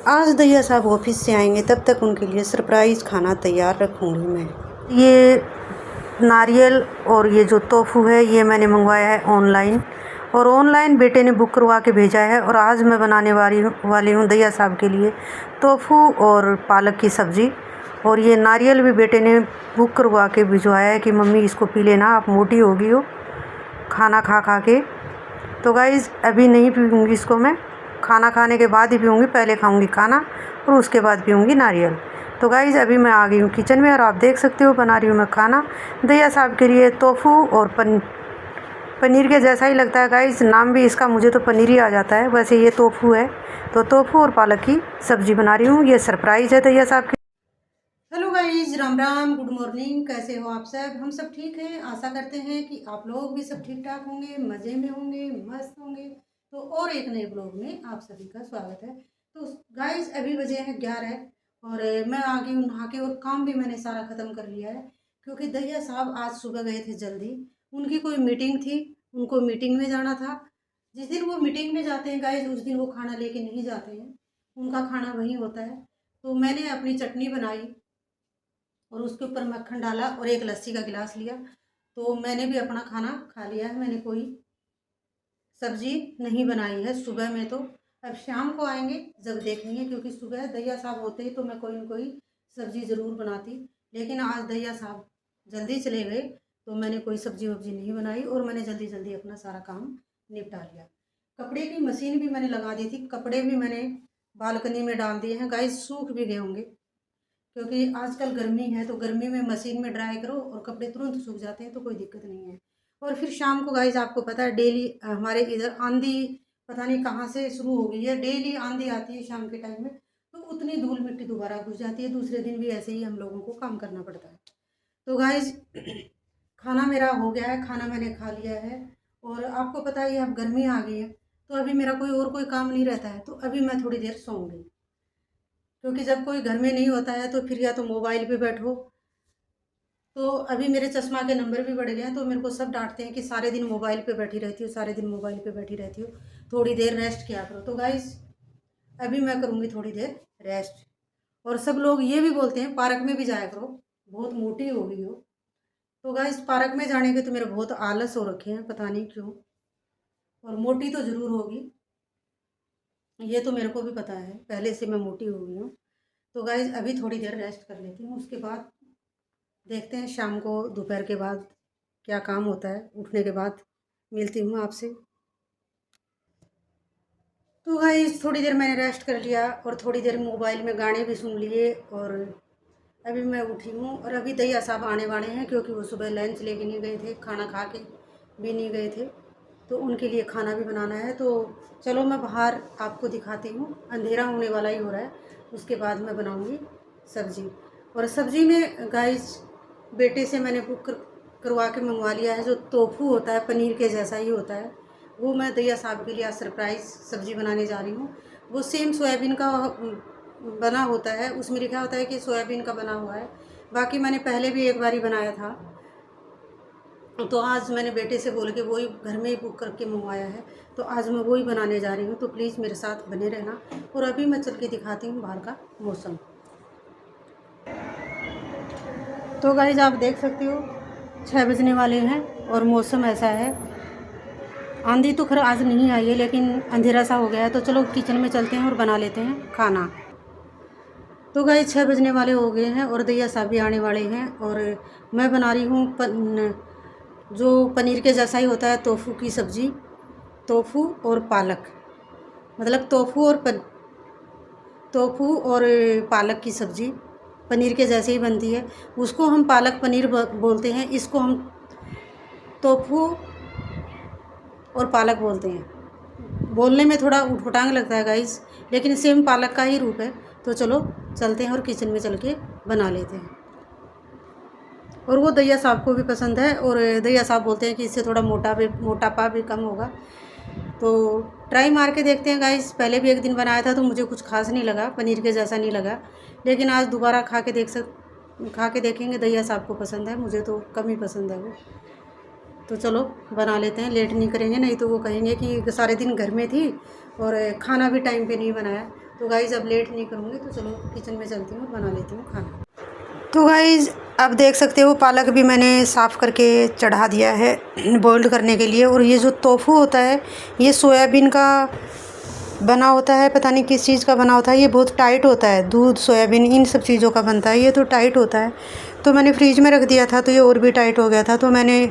आज दैया साहब ऑफिस से आएंगे, तब तक उनके लिए सरप्राइज़ खाना तैयार रखूँगी मैं। ये नारियल और ये जो टोफू है ये मैंने मंगवाया है ऑनलाइन, और ऑनलाइन बेटे ने बुक करवा के भेजा है। और आज मैं बनाने वाली हूँ दैया साहब के लिए टोफू और पालक की सब्ज़ी। और ये नारियल भी बेटे ने बुक करवा के भिजवाया है कि मम्मी इसको पी लेना, आप मोटी होगी हो खाना खा खा के। तो गाइज़ अभी नहीं पीऊँगी इसको, मैं खाना खाने के बाद ही पीऊँगी। पहले खाऊँगी खाना और उसके बाद पीऊँगी नारियल। तो गाइज़ अभी मैं आ गई हूँ किचन में और आप देख सकते हो बना रही हूँ मैं खाना दैया साहब के लिए। टोफू और पनीर के जैसा ही लगता है गाइज़, नाम भी इसका मुझे तो पनीर ही आ जाता है, वैसे ये टोफू है। तो टोफू और पालक की सब्ज़ी बना रही हूँ, ये सरप्राइज़ है दैया साहब के। Hello guys, Ram Ram, good morning. कैसे हो आप सब? हम सब ठीक हैं। आशा करते हैं कि आप लोग भी सब ठीक ठाक होंगे, मज़े में होंगे, मस्त होंगे। तो और एक नए ब्लॉग में आप सभी का स्वागत है। तो गाइज अभी बजे हैं 11 और मैं आ गई हूँ नहा के, और काम भी मैंने सारा ख़त्म कर लिया है क्योंकि दैया साहब आज सुबह गए थे जल्दी। उनकी कोई मीटिंग थी, उनको मीटिंग में जाना था। जिस दिन वो मीटिंग में जाते हैं गाइज, उस दिन वो खाना लेके नहीं जाते हैं, उनका खाना वहीं होता है। तो मैंने अपनी चटनी बनाई और उसके ऊपर मक्खन डाला और एक लस्सी का गिलास लिया। तो मैंने भी अपना खाना खा लिया है। मैंने कोई सब्जी नहीं बनाई है सुबह में। तो अब शाम को आएंगे जब देखेंगे, क्योंकि सुबह दैया साहब होते ही तो मैं कोई न कोई सब्जी ज़रूर बनाती। लेकिन आज दैया साहब जल्दी चले गए तो मैंने कोई सब्जी वब्जी नहीं बनाई और मैंने जल्दी जल्दी अपना सारा काम निपटा लिया। कपड़े की मशीन भी मैंने लगा दी थी, कपड़े भी मैंने बालकनी में डाल दिए हैं गाइस, सूख भी गए होंगे क्योंकि आजकल गर्मी है। तो गर्मी में मशीन में ड्राई करो और कपड़े तुरंत सूख जाते हैं, तो कोई दिक्कत नहीं है। और फिर शाम को गाइज आपको पता है डेली हमारे इधर आंधी पता नहीं कहाँ से शुरू हो गई है, डेली आंधी आती है शाम के टाइम में। तो उतनी धूल मिट्टी दोबारा घुस जाती है, दूसरे दिन भी ऐसे ही हम लोगों को काम करना पड़ता है। तो गाइज खाना मेरा हो गया है, खाना मैंने खा लिया है। और आपको पता है अब गर्मी आ गई है तो अभी मेरा कोई काम नहीं रहता है। तो अभी मैं थोड़ी देर सोऊंगी, क्योंकि जब कोई घर में नहीं होता है तो फिर या तो मोबाइल पे बैठो। तो अभी मेरे चश्मा के नंबर भी बढ़ गए हैं, तो मेरे को सब डांटते हैं कि सारे दिन मोबाइल पे बैठी रहती हो, सारे दिन मोबाइल पे बैठी रहती हो, थोड़ी देर रेस्ट किया करो। तो गाइस अभी मैं करूँगी थोड़ी देर रेस्ट। और सब लोग ये भी बोलते हैं पार्क में भी जाया करो, बहुत मोटी हो गई हो। तो गाइस पार्क में जाने के तो मेरे बहुत आलस हो रखे हैं, पता नहीं क्यों। और मोटी तो ज़रूर होगी, ये तो मेरे को भी पता है, पहले से मैं मोटी हो गई हूँ। तो गाइज अभी थोड़ी देर रेस्ट कर लेती हूँ, उसके बाद देखते हैं शाम को दोपहर के बाद क्या काम होता है। उठने के बाद मिलती हूँ आपसे। तो गाइस थोड़ी देर मैंने रेस्ट कर लिया और थोड़ी देर मोबाइल में गाने भी सुन लिए। और अभी मैं उठी हूँ और अभी दैया साहब आने वाले हैं, क्योंकि वो सुबह लंच लेके नहीं गए थे, खाना खा के भी नहीं गए थे, तो उनके लिए खाना भी बनाना है। तो चलो मैं बाहर आपको दिखाती हूँ, अंधेरा होने वाला ही हो रहा है, उसके बाद मैं बनाऊँगी सब्ज़ी। और सब्ज़ी में गाइस बेटे से मैंने बुक करवा के मंगवा लिया है, जो टोफू होता है पनीर के जैसा ही होता है, वो मैं दैया साहब के लिए आज सरप्राइज़ सब्ज़ी बनाने जा रही हूँ। वो सेम सोयाबीन का बना होता है, उसमें लिखा होता है कि सोयाबीन का बना हुआ है। बाकी मैंने पहले भी एक बार ही बनाया था, तो आज मैंने बेटे से बोल के वही घर में ही बुक करके मंगवाया है। तो आज मैं वही बनाने जा रही हूँ, तो प्लीज़ मेरे साथ बने रहना। और अभी मैं चल के दिखाती हूँ बाहर का मौसम। तो गाइस आप देख सकते हो 6 बजने वाले हैं और मौसम ऐसा है। आंधी तो खैर आज नहीं आई है, लेकिन अंधेरा सा हो गया है। तो चलो किचन में चलते हैं और बना लेते हैं खाना। तो गाइस 6 बजने वाले हो गए हैं और दैया साहब भी आने वाले हैं। और मैं बना रही हूँ जो पनीर के जैसा ही होता है टोफू की सब्ज़ी, टोफू और पालक, मतलब टोफू और पालक की सब्ज़ी पनीर के जैसे ही बनती है। उसको हम पालक पनीर बोलते हैं, इसको हम टोफू और पालक बोलते हैं। बोलने में थोड़ा उटपटांग लगता है गाइस, लेकिन सेम पालक का ही रूप है। तो चलो चलते हैं और किचन में चल के बना लेते हैं। और वो दैया साहब को भी पसंद है, और दैया साहब बोलते हैं कि इससे थोड़ा मोटापा भी कम होगा। तो ट्राई मार के देखते हैं गाइस। पहले भी एक दिन बनाया था तो मुझे कुछ खास नहीं लगा, पनीर के जैसा नहीं लगा, लेकिन आज दोबारा खा के देखेंगे। दैया साहब को पसंद है, मुझे तो कम ही पसंद है वो। तो चलो बना लेते हैं, लेट नहीं करेंगे, नहीं तो वो कहेंगे कि सारे दिन घर में थी और खाना भी टाइम पे नहीं बनाया। तो गाइज़ अब लेट नहीं करूँगी, तो चलो किचन में चलती हूँ, बना लेती हूँ खाना। तो गाइज़ अब देख सकते हो पालक भी मैंने साफ़ करके चढ़ा दिया है बॉइल्ड करने के लिए। और ये जो टोफू होता है ये सोयाबीन का बना होता है, पता नहीं किस चीज़ का बना होता है। ये बहुत टाइट होता है, दूध सोयाबीन इन सब चीज़ों का बनता है। ये तो टाइट होता है, तो मैंने फ्रिज में रख दिया था तो ये और भी टाइट हो गया था। तो मैंने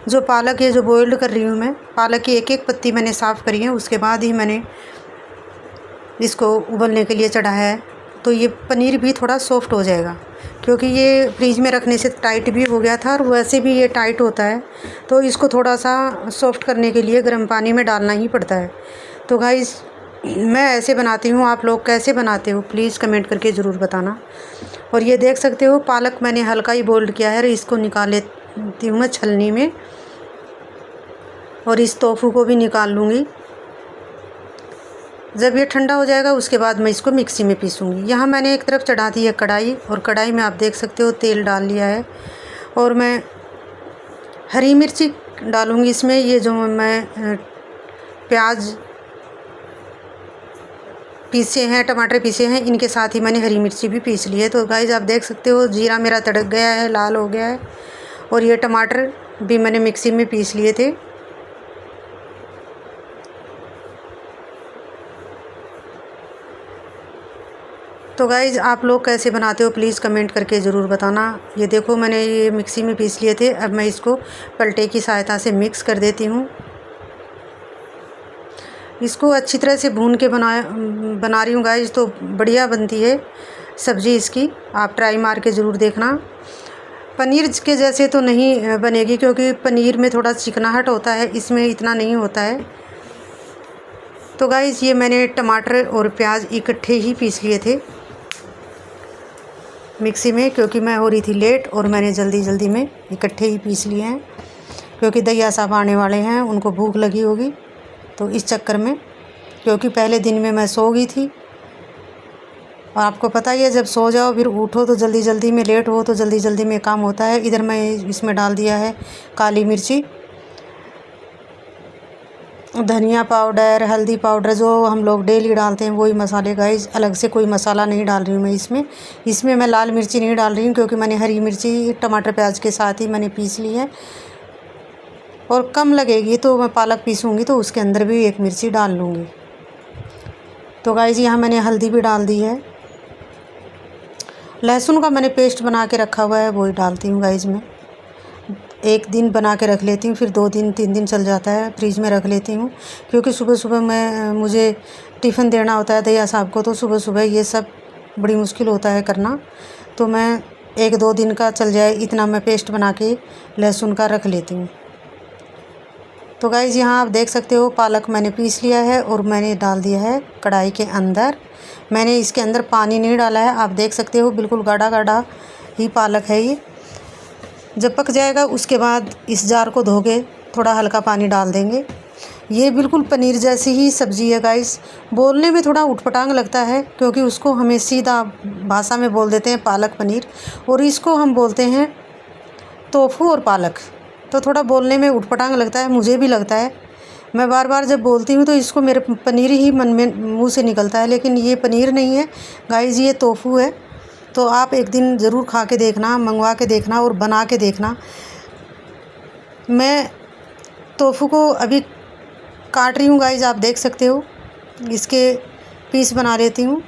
जो पालक है जो बॉइल्ड कर रही हूँ मैं, पालक की एक एक पत्ती मैंने साफ़ करी है, उसके बाद ही मैंने इसको उबलने के लिए चढ़ाया है। तो ये पनीर भी थोड़ा सॉफ्ट हो जाएगा, क्योंकि ये फ्रिज में रखने से टाइट भी हो गया था और वैसे भी ये टाइट होता है। तो इसको थोड़ा सा सॉफ्ट करने के लिए गर्म पानी में डालना ही पड़ता है। तो गाइज़ मैं ऐसे बनाती हूँ, आप लोग कैसे बनाते हो प्लीज़ कमेंट करके ज़रूर बताना। और ये देख सकते हो पालक मैंने हल्का ही बॉइल्ड किया है और इसको निकाल लेती हूँ मैं छलनी में, और इस टोफू को भी निकाल लूँगी। जब ये ठंडा हो जाएगा उसके बाद मैं इसको मिक्सी में पीसूँगी। यहाँ मैंने एक तरफ चढ़ा दी है कढ़ाई, और कढ़ाई में आप देख सकते हो तेल डाल लिया है, और मैं हरी मिर्ची डालूँगी इसमें। ये जो मैं प्याज पीसे हैं, टमाटर पीसे हैं, इनके साथ ही मैंने हरी मिर्ची भी पीस ली है। तो गाइज़ आप देख सकते हो जीरा मेरा तड़क गया है, लाल हो गया है, और ये टमाटर भी मैंने मिक्सी में पीस लिए थे। तो गाइज़ आप लोग कैसे बनाते हो प्लीज़ कमेंट करके ज़रूर बताना। ये देखो मैंने ये मिक्सी में पीस लिए थे, अब मैं इसको पलटे की सहायता से मिक्स कर देती हूँ। इसको अच्छी तरह से भून के बना रही हूँ गाइज़, तो बढ़िया बनती है सब्ज़ी इसकी, आप ट्राई मार के ज़रूर देखना। पनीर के जैसे तो नहीं बनेगी, क्योंकि पनीर में थोड़ा चिकनाहट होता है, इसमें इतना नहीं होता है। तो गाइज़ ये मैंने टमाटर और प्याज इकट्ठे ही पीस लिए थे मिक्सी में, क्योंकि मैं हो रही थी लेट और मैंने जल्दी में इकट्ठे ही पीस लिए हैं, क्योंकि दैया साहब आने वाले हैं, उनको भूख लगी होगी, तो इस चक्कर में। क्योंकि पहले दिन में मैं सो गई थी, और आपको पता ही है जब सो जाओ फिर उठो तो जल्दी में, लेट हो तो जल्दी में काम होता है। इधर मैं इसमें डाल दिया है काली मिर्ची, धनिया पाउडर, हल्दी पाउडर, जो हम लोग डेली डालते हैं वही मसाले गाइस। अलग से कोई मसाला नहीं डाल रही हूँ मैं इसमें मैं लाल मिर्ची नहीं डाल रही हूँ, क्योंकि मैंने हरी मिर्ची टमाटर प्याज के साथ ही मैंने पीस ली है। और कम लगेगी तो मैं पालक पीसूँगी तो उसके अंदर भी एक मिर्ची डाल लूँगी। तो गाइस यहाँ मैंने हल्दी भी डाल दी है। लहसुन का मैंने पेस्ट बना के रखा हुआ है, वही डालती हूँ गाइस मैं। एक दिन बना के रख लेती हूँ, फिर 2 दिन 3 दिन चल जाता है, फ्रिज में रख लेती हूँ, क्योंकि सुबह मुझे टिफ़िन देना होता है दैया साहब को, तो सुबह ये सब बड़ी मुश्किल होता है करना। तो मैं 1-2 दिन का चल जाए इतना मैं पेस्ट बना के लहसुन का रख लेती हूँ। तो गाइज़ यहाँ आप देख सकते हो पालक मैंने पीस लिया है और मैंने डाल दिया है कढ़ाई के अंदर। मैंने इसके अंदर पानी नहीं डाला है, आप देख सकते हो बिल्कुल गाढ़ा ही पालक है ये। जब पक जाएगा उसके बाद इस जार को धो के थोड़ा हल्का पानी डाल देंगे। ये बिल्कुल पनीर जैसी ही सब्ज़ी है गाइस। बोलने में थोड़ा उटपटांग लगता है, क्योंकि उसको हमें सीधा भाषा में बोल देते हैं पालक पनीर, और इसको हम बोलते हैं टोफू और पालक। तो थोड़ा बोलने में उटपटांग लगता है, मुझे भी लगता है। मैं बार जब बोलती हूँ तो इसको मेरे पनीर ही मुँह से निकलता है, लेकिन ये पनीर नहीं है गाइस, ये टोफू है। तो आप एक दिन ज़रूर खा के देखना, मंगवा के देखना और बना के देखना। मैं टोफू को अभी काट रही हूँ गाइस, आप देख सकते हो, इसके पीस बना लेती हूँ।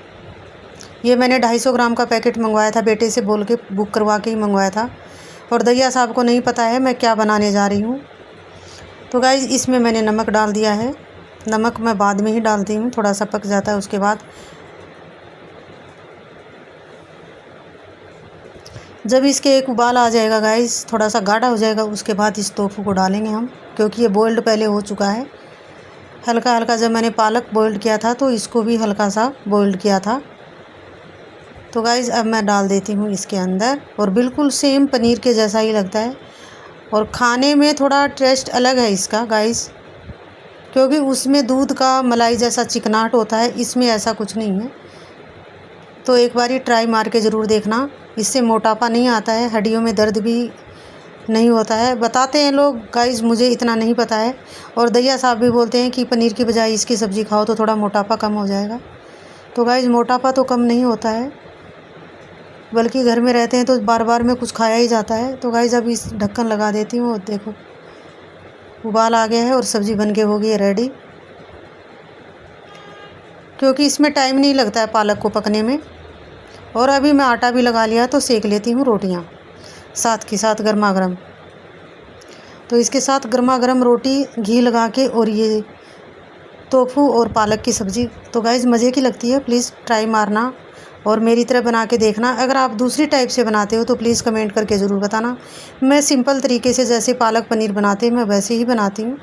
ये मैंने 250 ग्राम का पैकेट मंगवाया था, बेटे से बोल के बुक करवा के ही मंगवाया था, और दैया साहब को नहीं पता है मैं क्या बनाने जा रही हूँ। तो गाइस इसमें मैंने नमक डाल दिया है। नमक मैं बाद में ही डालती हूँ, थोड़ा सा पक जाता है उसके बाद। जब इसके एक उबाल आ जाएगा गाइस, थोड़ा सा गाढ़ा हो जाएगा, उसके बाद इस टोफू को डालेंगे हम, क्योंकि ये बॉइल्ड पहले हो चुका है। हल्का जब मैंने पालक बॉइल्ड किया था तो इसको भी हल्का सा बॉइल्ड किया था। तो गाइस अब मैं डाल देती हूँ इसके अंदर, और बिल्कुल सेम पनीर के जैसा ही लगता है, और खाने में थोड़ा टेस्ट अलग है इसका गाइस, क्योंकि उसमें दूध का मलाई जैसा चिकनाहट होता है, इसमें ऐसा कुछ नहीं है। तो एक बार ही ट्राई मार के ज़रूर देखना, इससे मोटापा नहीं आता है, हड्डियों में दर्द भी नहीं होता है, बताते हैं लोग गाइस, मुझे इतना नहीं पता है। और दैया साहब भी बोलते हैं कि पनीर की बजाय इसकी सब्ज़ी खाओ तो थोड़ा मोटापा कम हो जाएगा। तो गाइस मोटापा तो कम नहीं होता है, बल्कि घर में रहते हैं तो बार बार में कुछ खाया ही जाता है। तो गाइस अब इस ढक्कन लगा देती हूँ और देखो उबाल आ गया है और सब्ज़ी बन के हो गई है रेडी। क्योंकि इसमें टाइम नहीं लगता है पालक को पकने में। और अभी मैं आटा भी लगा लिया तो सेक लेती हूँ रोटियाँ साथ के साथ गर्मा गर्म। तो इसके साथ गर्मा गर्म रोटी घी लगा के और ये टोफू और पालक की सब्ज़ी तो गाइस मज़े की लगती है। प्लीज़ ट्राई मारना और मेरी तरह बना के देखना। अगर आप दूसरी टाइप से बनाते हो तो प्लीज़ कमेंट करके ज़रूर बताना। मैं सिंपल तरीके से जैसे पालक पनीर बनाते हैं मैं वैसे ही बनाती हूँ।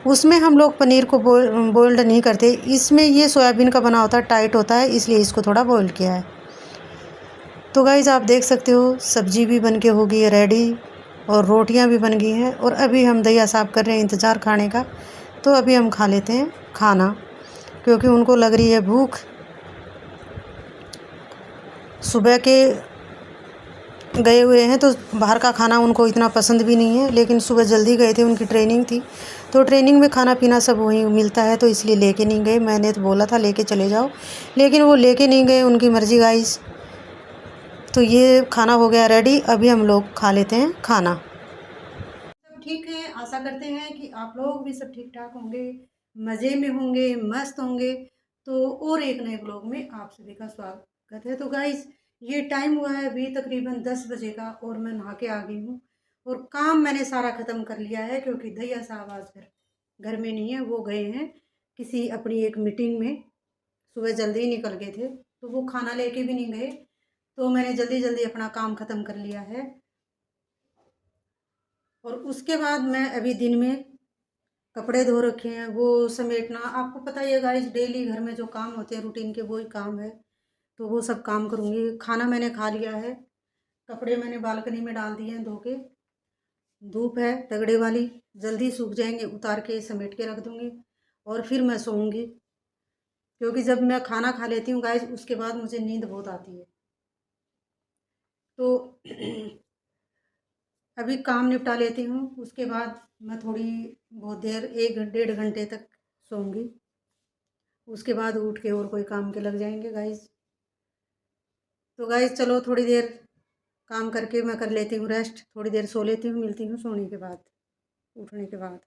उसमें हम लोग पनीर को बॉइल्ड नहीं करते, इसमें ये सोयाबीन का बना होता है, टाइट होता है, इसलिए इसको थोड़ा बॉइल्ड किया है। तो गाइज़ आप देख सकते हो सब्ज़ी भी बन के हो गई है रेडी और रोटियां भी बन गई हैं। और अभी हम दहिया साहब कर रहे हैं इंतज़ार खाने का। तो अभी हम खा लेते हैं खाना, क्योंकि उनको लग रही है भूख। सुबह के गए हुए हैं तो बाहर का खाना उनको इतना पसंद भी नहीं है, लेकिन सुबह जल्दी गए थे, उनकी ट्रेनिंग थी। तो ट्रेनिंग में खाना पीना सब वहीं मिलता है, तो इसलिए लेके नहीं गए। मैंने तो बोला था लेके चले जाओ, लेकिन वो लेके नहीं गए, उनकी मर्ज़ी गाइस। तो ये खाना हो गया रेडी, अभी हम लोग खा लेते हैं खाना। सब ठीक है, आशा करते हैं कि आप लोग भी सब ठीक ठाक होंगे, मज़े में होंगे, मस्त होंगे। तो और एक नए ब्लॉग में आप सभी का स्वागत है। तो गाइस ये टाइम हुआ है अभी तकरीबन 10 बजे का और मैं नहा के आ गई हूँ और काम मैंने सारा ख़त्म कर लिया है, क्योंकि दहिया साहब आज घर में नहीं है, वो गए हैं किसी अपनी एक मीटिंग में। सुबह जल्दी ही निकल गए थे तो वो खाना लेके भी नहीं गए। तो मैंने जल्दी जल्दी अपना काम ख़त्म कर लिया है। और उसके बाद मैं अभी दिन में कपड़े धो रखे हैं, वो समेटना, आपको पता ही है गाइस, डेली घर में जो काम होते हैं रूटीन के वही काम है। तो वो सब काम करूँगी। खाना मैंने खा लिया है, कपड़े मैंने बालकनी में डाल दिए हैं धो के। धूप है तगड़े वाली, जल्दी सूख जाएंगे, उतार के समेट के रख दूँगी और फिर मैं सोऊंगी। क्योंकि जब मैं खाना खा लेती हूँ गाइस उसके बाद मुझे नींद बहुत आती है। तो अभी काम निपटा लेती हूँ, उसके बाद मैं थोड़ी बहुत देर 1 डेढ़ घंटे तक सोऊंगी। उसके बाद उठ के और कोई काम के लग जाएंगे गाइस। तो गाइस चलो थोड़ी देर काम करके मैं कर लेती हूँ रेस्ट, थोड़ी देर सो लेती हूँ, मिलती हूँ सोने के बाद, उठने के बाद।